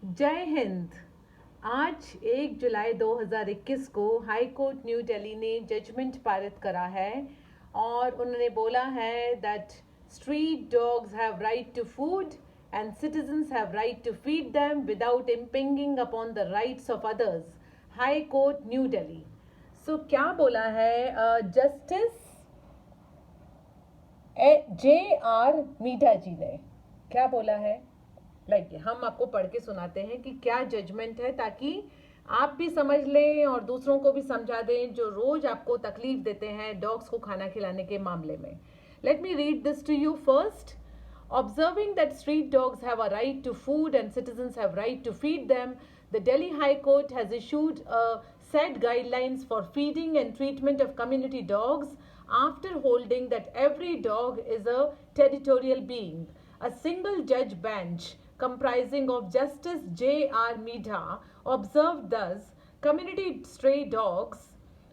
जय हिंद। आज 1 जुलाई 2021 को हाई कोर्ट न्यू दिल्ली ने जजमेंट पारित करा है और उन्होंने बोला है that street dogs have right to food and citizens have right to feed them without impinging upon the rights of others. High court New Delhi. So क्या बोला है जस्टिस JR मीठा जी ने? क्या बोला है? हम आपको पढ़ के सुनाते हैं कि क्या जजमेंट है, ताकि आप भी समझ लें और दूसरों को भी समझा दें जो रोज आपको तकलीफ देते हैं डॉग्स को खाना खिलाने के मामले में। Let me read this to you first. Observing that street dogs have a right to food and citizens have right to feed them, the Delhi High Court has issued a set guidelines for feeding and treatment of community dogs after holding that every dog is a territorial being. A single judge bench comprising of Justice J.R. Midha observed thus, community stray dogs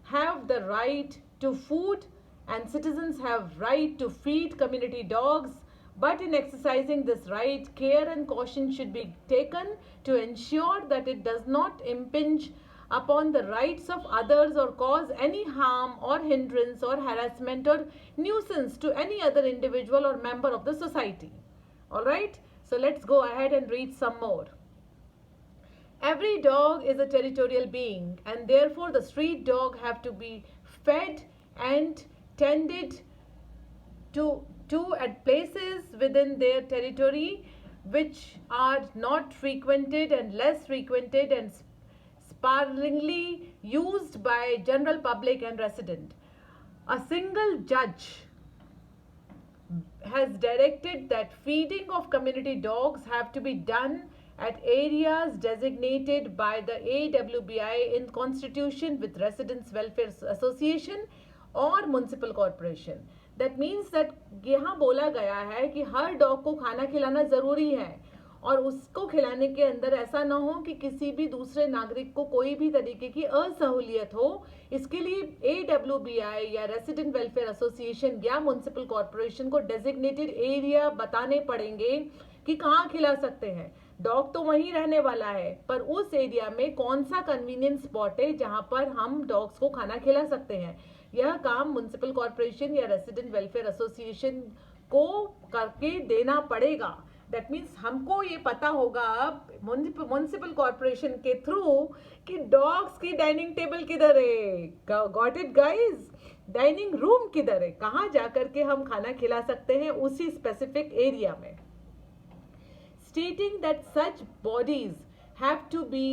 have the right to food and citizens have right to feed community dogs, but in exercising this right, care and caution should be taken to ensure that it does not impinge upon the rights of others or cause any harm or hindrance or harassment or nuisance to any other individual or member of the society. Alright, so let's go ahead and read some more. Every dog is a territorial being, and therefore the street dog have to be fed and tended to at places within their territory which are not frequented and less frequented and sparingly used by general public and resident. A single judge has directed that feeding of community dogs have to be done at areas designated by the AWBI in constitution with Residents Welfare Association or municipal corporation. That means that यहाँ बोला गया है कि हर dog को खाना खिलाना ज़रूरी है और उसको खिलाने के अंदर ऐसा ना हो कि किसी भी दूसरे नागरिक को कोई भी तरीके की असहूलियत हो। इसके लिए AWBI या रेसिडेंट वेलफेयर एसोसिएशन या म्यूनसिपल कॉरपोरेशन को डेजिग्नेटेड एरिया बताने पड़ेंगे कि कहाँ खिला सकते हैं। डॉग तो वहीं रहने वाला है, पर उस एरिया में कौन सा कन्वीनियंट स्पॉट है जहाँ पर हम डॉग्स को खाना खिला सकते हैं। यह काम म्यूनसिपल कॉरपोरेशन या रेसिडेंट वेलफेयर एसोसिएशन को करके देना पड़ेगा। दैट मीन्स हमको ये पता होगा म्यूनसिपल कॉरपोरेशन के थ्रू कि डॉग्स की डाइनिंग टेबल किधर है। Got it guys? Dining room किधर है, कहाँ जाकर के हम खाना खिला सकते हैं उसी स्पेसिफिक एरिया में। Stating that such bodies have to be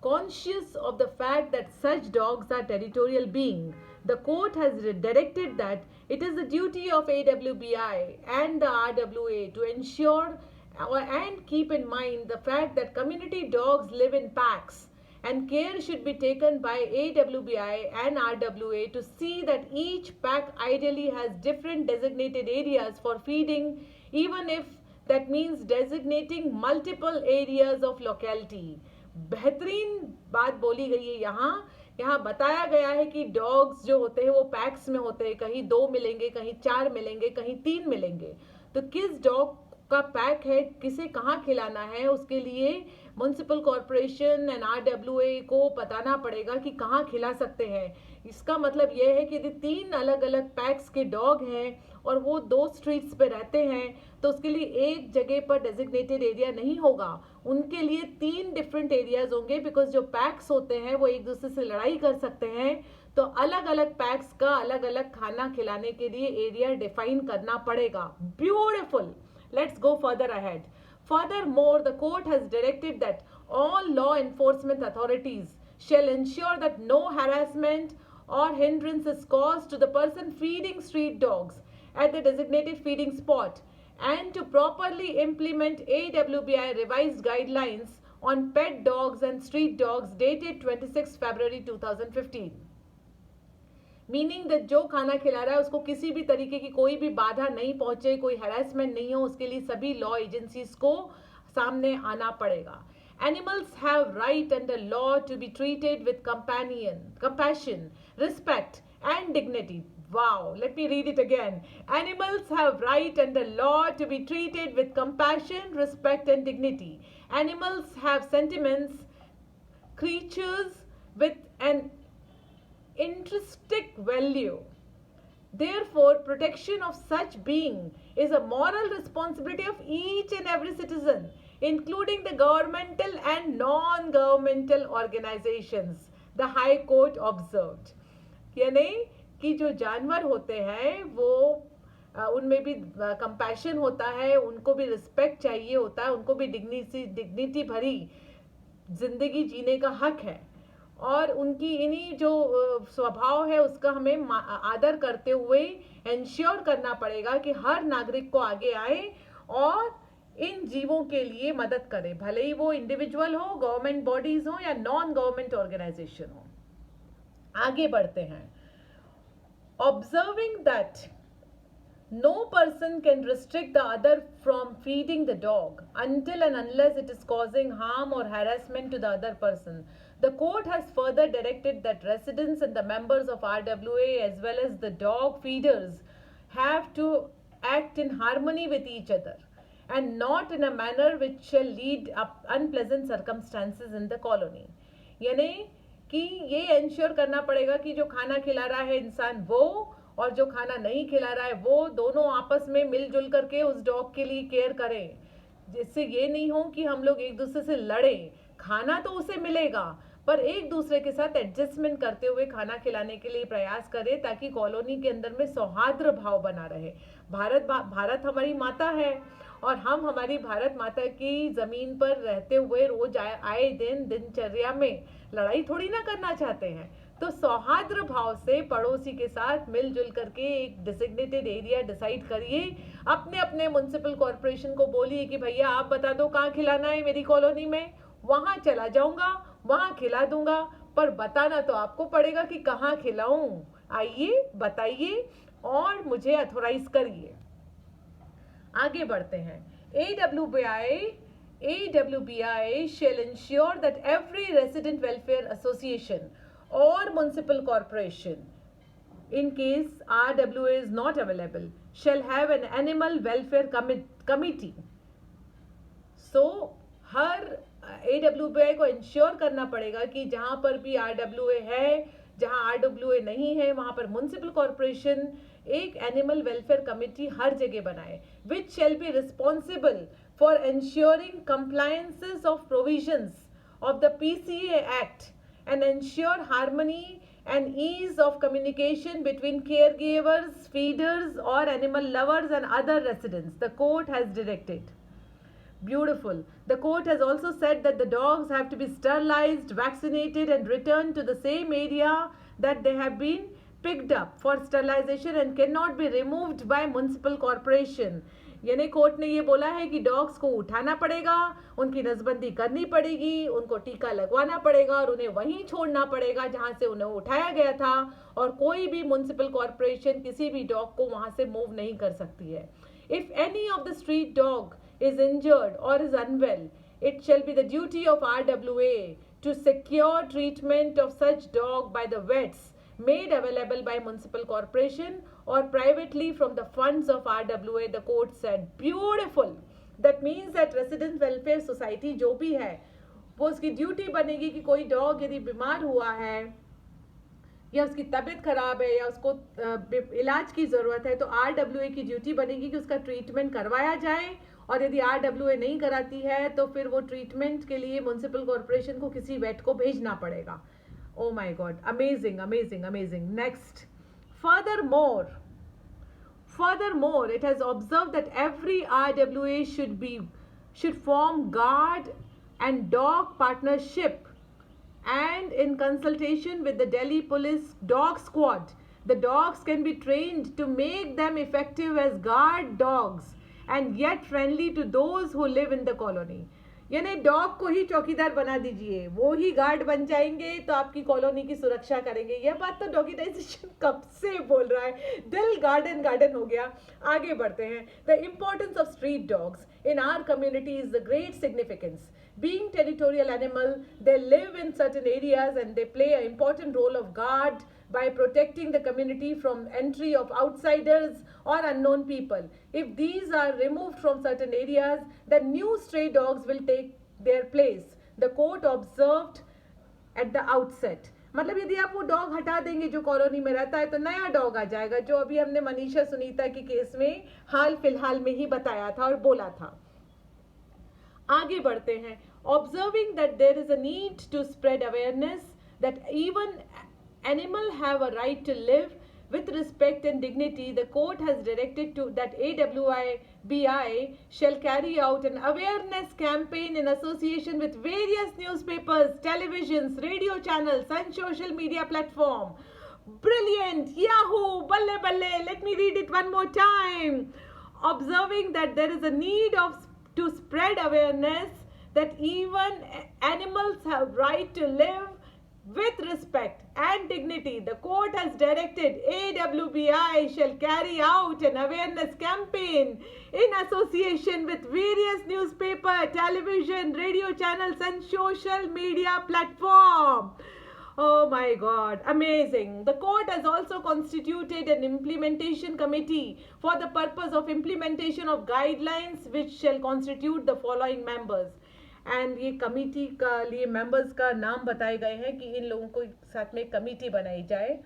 conscious of the fact that such dogs are territorial beings, the court has directed that it is the duty of AWBI and the RWA to ensure and keep in mind the fact that community dogs live in packs, and care should be taken by AWBI and RWA to see that each pack ideally has different designated areas for feeding, even if that means designating multiple areas of locality. बेहतरीन बात बोली गई है यहाँ बताया गया है कि डॉग्स जो होते हैं वो पैक्स में होते हैं, कहीं 2 मिलेंगे, कहीं 4 मिलेंगे, कहीं 3 मिलेंगे। तो किस डॉग का पैक है, किसे कहाँ खिलाना है, उसके लिए म्यूनसिपल कॉरपोरेशन एंड RWA को बताना पड़ेगा कि कहाँ खिला सकते हैं। इसका मतलब यह है कि यदि 3 अलग अलग पैक्स के डॉग हैं और वो 2 स्ट्रीट्स पे रहते हैं तो उसके लिए एक जगह पर डेजिग्नेटेड एरिया नहीं होगा, उनके लिए 3 डिफरेंट एरियाज होंगे, बिकॉज जो पैक्स होते हैं वो एक दूसरे से लड़ाई कर सकते हैं। तो अलग अलग पैक्स का अलग अलग खाना खिलाने के लिए एरिया डिफाइन करना पड़ेगा। Beautiful. Let's go further ahead. Furthermore, the court has directed that all law enforcement authorities shall ensure that no harassment or hindrance is caused to the person feeding street dogs at the designated feeding spot, and to properly implement AWBI revised guidelines on pet dogs and street dogs dated 26 February 2015. Meaning that जो खाना खिला रहा है उसको किसी भी तरीके की कोई भी बाधा नहीं पहुंचे, कोई हैरेसमेंट नहीं हो, उसके लिए सभी लॉ एजेंसीज को सामने आना पड़ेगा। Animals have right under law to be treated with compassion, respect and dignity. Wow, let me read it again. Animals have right under law to be treated with compassion, respect and dignity. Animals have sentiments, creatures with an intrinsic value. Therefore, protection of such being is a moral responsibility of each and every citizen, including the governmental and non-governmental organizations, the High Court observed. यानी कि जो जानवर होते हैं वो उनमें भी compassion होता है, उनको भी रिस्पेक्ट चाहिए होता है, उनको भी डिग्निटी भरी जिंदगी जीने का हक है और उनकी इन्हीं जो स्वभाव है उसका हमें आदर करते हुए इंश्योर करना पड़ेगा कि हर नागरिक को आगे आए और इन जीवों के लिए मदद करें, भले ही वो इंडिविजुअल हो, गवर्नमेंट बॉडीज हो या नॉन गवर्नमेंट ऑर्गेनाइजेशन हो. आगे बढ़ते हैं. Observing that no person can restrict the other from feeding the dog until and unless it is causing harm or harassment to the other person. The court has further directed that residents and the members of RWA as well as the dog feeders have to act in harmony with each other and not in a manner which shall lead up unpleasant circumstances in the colony. यानी कि ये ensure करना पड़ेगा कि जो खाना खिला रहा है इंसान वो और जो खाना नहीं खिला रहा है वो दोनों आपस में मिलजुल करके उस डॉग के लिए केयर करें, जिससे ये नहीं हो कि हम लोग एक दूसरे से लड़ें. खाना तो उसे मिलेगा पर एक दूसरे के साथ एडजस्टमेंट करते हुए खाना खिलाने के लिए प्रयास करें ताकि कॉलोनी के अंदर में सौहार्द भाव बना रहे. भारत हमारी माता है और हम हमारी भारत माता की ज़मीन पर रहते हुए रोज आए दिन दिनचर्या में लड़ाई थोड़ी ना करना चाहते हैं. तो सौहार्द भाव से पड़ोसी के साथ मिलजुल करके एक डिजिग्नेटेड एरिया डिसाइड करिए. अपने अपने म्युनिसिपल कॉरपोरेशन को बोलिए कि भैया आप बता दो कहाँ खिलाना है मेरी कॉलोनी में, वहाँ चला जाऊँगा, वहाँ खिला दूंगा, पर बताना तो आपको पड़ेगा कि कहाँ खिलाऊं. आइए बताइए और मुझे अथोराइज करिए. आगे बढ़ते हैं. AWBI shall ensure that every resident welfare association or municipal corporation, in case RWA is not available, shall have an animal welfare committee. So her AWBI को इंश्योर करना पड़ेगा कि जहाँ पर भी RWA है, जहाँ RWA नहीं है वहाँ पर म्युनिसिपल कॉरपोरेशन एक एनिमल वेलफेयर कमेटी हर जगह बनाए, which shall be responsible for ensuring compliances of provisions of the PCA Act and ensure harmony and ease of communication between caregivers, feeders or animal lovers and other residents, the court has directed. Beautiful. The court has also said that the dogs have to be sterilized, vaccinated and returned to the same area that they have been picked up for sterilization and cannot be removed by municipal corporation. यानी court ने ये बोला है कि dogs को उठाना पड़ेगा, उनकी नसबंदी करनी पड़ेगी, उनको टीका लगवाना पड़ेगा और उन्हें वहीं छोड़ना पड़ेगा जहां से उन्हें उठाया गया था और कोई भी म्युनिसिपल कॉरपोरेशन किसी भी डॉग को वहां से मूव नहीं कर सकती है. If any of the street dog is injured or is unwell, it shall be the duty of RWA to secure treatment of such dog by the vets made available by municipal corporation or privately from the funds of RWA, the court said. Beautiful. That means that resident welfare society जो भी है वो उसकी duty बनेगी कि कोई dog यदि बीमार हुआ है या उसकी तबीयत खराब है या उसको इलाज की ज़रूरत है तो RWA की ड्यूटी बनेगी कि उसका ट्रीटमेंट करवाया जाए और यदि RWA नहीं कराती है तो फिर वो ट्रीटमेंट के लिए म्युनिसिपल कॉरपोरेशन को किसी वेट को भेजना पड़ेगा. Oh my God, amazing, amazing, amazing. Next, furthermore, it has observed that every RWA should form guard and dog partnership and in consultation with the Delhi Police Dog Squad, the dogs can be trained to make them effective as guard dogs and yet friendly to those who live in the colony. यानी dog को ही चौकीदार बना दीजिए, वो ही guard बन जाएंगे तो आपकी कॉलोनी की सुरक्षा करेंगे. यह बात तो डॉगिटाइजेशन कब से बोल रहा है, दिल गार्डन हो गया. आगे बढ़ते हैं. The importance of street dogs in our community is the great significance. Being territorial animal, they live in certain areas and they play an important role of guard by protecting the community from entry of outsiders or unknown people. If these are removed from certain areas, then new stray dogs will take their place, the court observed at the outset. मतलब यदि आप वो dog हटा देंगे जो colony में रहता है तो नया डॉग आ जाएगा, जो अभी हमने मनीषा सुनीता की केस में हाल फिलहाल में ही बताया था और बोला था. आगे बढ़ते हैं. Observing that there is a need to spread awareness that even animals have a right to live with respect and dignity, the court has directed to that AWIBI shall carry out an awareness campaign in association with various newspapers, televisions, radio channels and social media platform. Brilliant! Yahoo! Balle balle! Let me read it one more time. Observing that there is a need to spread awareness that even animals have right to live with respect and dignity, the court has directed AWBI shall carry out an awareness campaign in association with various newspaper, television, radio channels and social media platform. Oh my God, amazing. The court has also constituted an implementation committee for the purpose of implementation of guidelines which shall constitute the following members. And ये committee का लिए members का नाम बताए गए हैं कि इन लोगों को साथ में कमेटी बनाई जाए.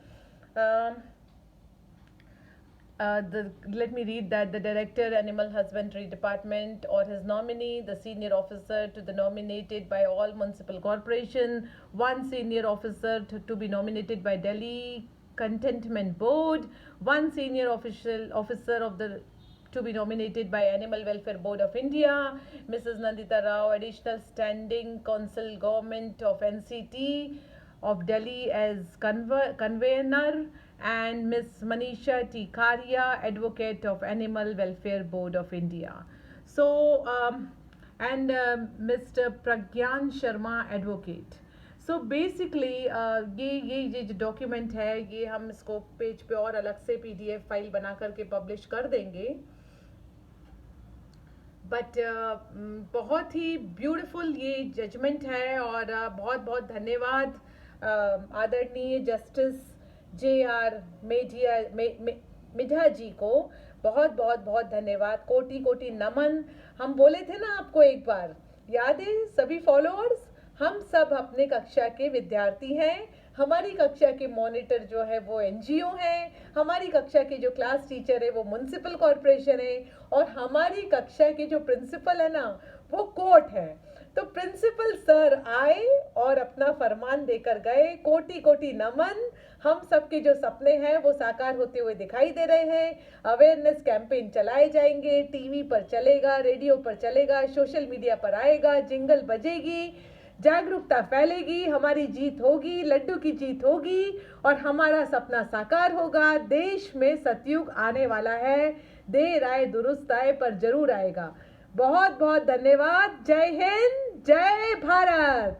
Let me read that. The director, Animal Husbandry Department, or his nominee, the senior officer to the nominated by all municipal corporation, one senior officer to be nominated by Delhi Cantonment Board, one senior officer of the to be nominated by Animal Welfare Board of India, Mrs. Nandita Rao, Additional Standing Council Government of NCT of Delhi as convener, and Ms. Manisha T. Karia, Advocate of Animal Welfare Board of India. So, and Mr. Pragyan Sharma, Advocate. So basically ये जो document है ये हम इसको page पे और अलग से PDF फाइल बना करके पब्लिश कर देंगे. बट बहुत ही ब्यूटीफुल ये जजमेंट है और बहुत बहुत धन्यवाद आदरणीय जस्टिस JR मिधा जी को. बहुत बहुत बहुत धन्यवाद, कोटि कोटि नमन. हम बोले थे ना आपको एक बार, याद है सभी फॉलोअर्स, हम सब अपने कक्षा के विद्यार्थी हैं. हमारी कक्षा के मॉनिटर जो है वो NGO है, हमारी कक्षा के जो क्लास टीचर है वो म्युनिसिपल कॉरपोरेशन है और हमारी कक्षा के जो प्रिंसिपल है ना वो कोर्ट है. तो प्रिंसिपल सर आए और अपना फरमान देकर गए. कोटि कोटि नमन. हम सबके जो सपने हैं वो साकार होते हुए दिखाई दे रहे हैं. अवेयरनेस कैंपेन चलाए जाएंगे, टीवी पर चलेगा, रेडियो पर चलेगा, सोशल मीडिया पर आएगा, जिंगल बजेगी, जागरूकता फैलेगी, हमारी जीत होगी, लड्डू की जीत होगी और हमारा सपना साकार होगा. देश में सतयुग आने वाला है. देर आए दुरुस्त आए पर जरूर आएगा. बहुत बहुत धन्यवाद. जय हिंद, जय भारत.